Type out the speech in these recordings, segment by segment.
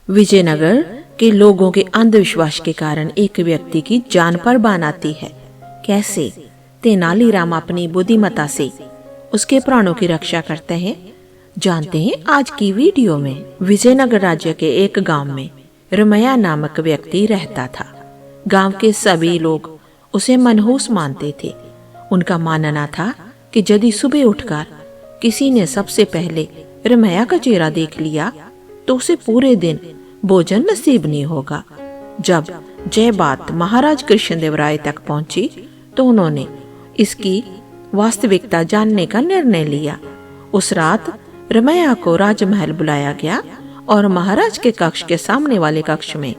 विजयनगर के लोगों के अंधविश्वास के कारण एक व्यक्ति की जान पर बान आती है। कैसे तेनालीराम अपनी बुद्धिमत्ता से उसके प्राणों की रक्षा करते हैं, जानते हैं आज की वीडियो में। विजयनगर राज्य के एक गांव में रमैया नामक व्यक्ति रहता था। गांव के सभी लोग उसे मनहूस मानते थे। उनका मानना था कि यदि सुबह उठकर किसी ने सबसे पहले रमैया का चेहरा देख लिया तो उसे पूरे दिन भोजन नसीब नहीं होगा। जब यह बात महाराज कृष्णदेव राय तक पहुंची तो उन्होंने इसकी वास्तविकता जानने का निर्णय लिया। उस रात रमैया को राजमहल बुलाया गया और महाराज के कक्ष के सामने वाले कक्ष में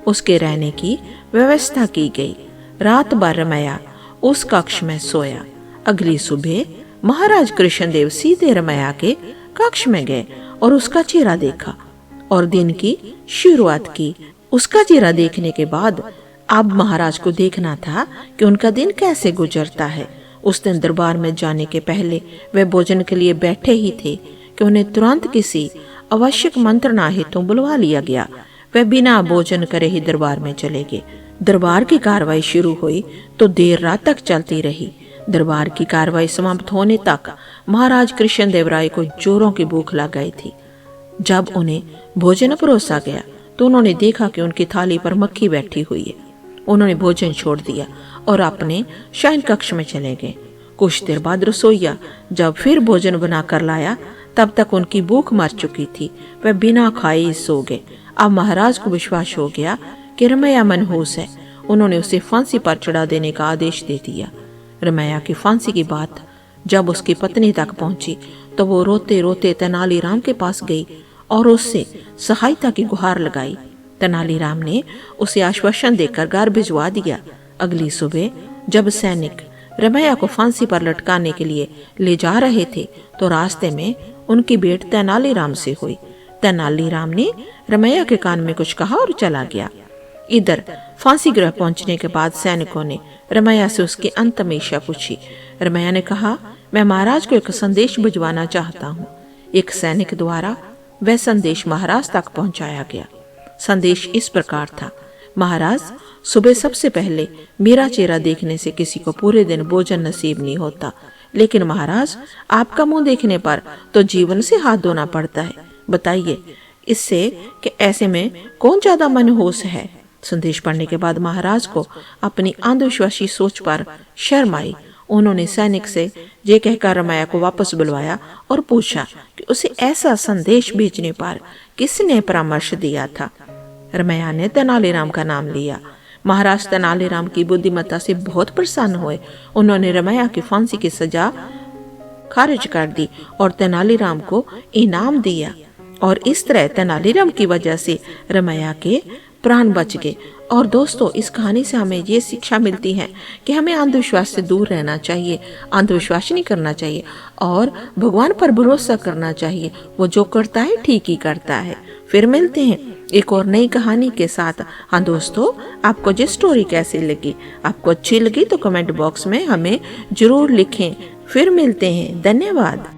उसके रहने की व्यवस्था की गई। रात भर रमैया उस कक्ष में सोया। अगली सुबह महाराज कृष्णदेव सीधे रमैया के कक्ष में गए और उसका चेहरा देखा और दिन की शुरुआत की। उसका चेहरा देखने के बाद अब महाराज को देखना था कि उनका दिन कैसे गुजरता है। उस दिन दरबार में जाने के पहले वे भोजन के लिए बैठे ही थे कि उन्हें तुरंत किसी आवश्यक मंत्रणा हेतु बुलवा लिया गया। वे बिना भोजन करे ही दरबार में चले गए। दरबार की कार्रवाई शुरू हुई तो देर रात तक चलती रही। दरबार की कार्रवाई समाप्त होने तक महाराज कृष्णदेव राय को जोरों की भूख लग गई थी। जब उन्हें भोजन परोसा गया तो उन्होंने देखा कि उनकी थाली पर मक्खी बैठी हुई है। उन्होंने भोजन छोड़ दिया और अपने शयन कक्ष में चले गए। कुछ देर बाद रसोइया जब फिर भोजन बनाकर लाया तब तक उनकी भूख मर चुकी थी। वे बिना खाए सो गए। अब महाराज को विश्वास हो गया कि रमैया मनहूस है। उन्होंने उसे फांसी पर चढ़ा देने का आदेश दे दिया। रमैया की फांसी की बात जब उसकी पत्नी तक पहुंची तो वो रोते रोते तेनालीराम के पास गई और उससे सहायता की गुहार लगाई। तेनालीराम ने उसे आश्वासन देकर घर भिजवा दिया। अगली सुबह जब सैनिक रमैया को फांसी पर लटकाने के लिए ले जा रहे थे तो रास्ते में उनकी भेंट तेनालीराम से हुई। तेनालीराम ने रमैया के कान में कुछ कहा और चला गया। इधर फांसी गृह पहुंचने के बाद सैनिकों ने रमैया से उसकी अंतिम इच्छा पूछी। रमैया ने कहा, मैं महाराज को एक संदेश भिजवाना चाहता हूँ। एक सैनिक द्वारा वह संदेश महाराज तक पहुंचाया गया। संदेश इस प्रकार था, महाराज, सुबह सबसे पहले मेरा चेहरा देखने से किसी को पूरे दिन भोजन नसीब नहीं होता, लेकिन महाराज आपका मुंह देखने पर तो जीवन से हाथ धोना पड़ता है। बताइए इससे कि ऐसे में कौन ज्यादा मनहूस है। संदेश पढ़ने के बाद महाराज को अपनी अंधविश्वासी सोच पर शर्म आई। उन्होंने सैनिक से ये कहकर रमैया को वापस बुलवाया और पूछा कि उसे ऐसा संदेश भेजने पर किसने परामर्श दिया था। रमैया ने तेनालीराम का नाम लिया। महाराज तेनालीराम की बुद्धिमत्ता से बहुत प्रसन्न हुए। उन्होंने रमैया की फांसी की सजा खारिज कर दी और तेनालीराम को इनाम दिया और इस तरह तेनालीराम की वजह से रमैया के प्राण बच गए। और दोस्तों, इस कहानी से हमें ये शिक्षा मिलती है कि हमें अंधविश्वास से दूर रहना चाहिए, अंधविश्वास नहीं करना चाहिए और भगवान पर भरोसा करना चाहिए। वो जो करता है ठीक ही करता है। फिर मिलते हैं एक और नई कहानी के साथ। हाँ दोस्तों, आपको ये स्टोरी कैसी लगी? आपको अच्छी लगी तो कमेंट बॉक्स में हमें जरूर लिखें। फिर मिलते हैं। धन्यवाद।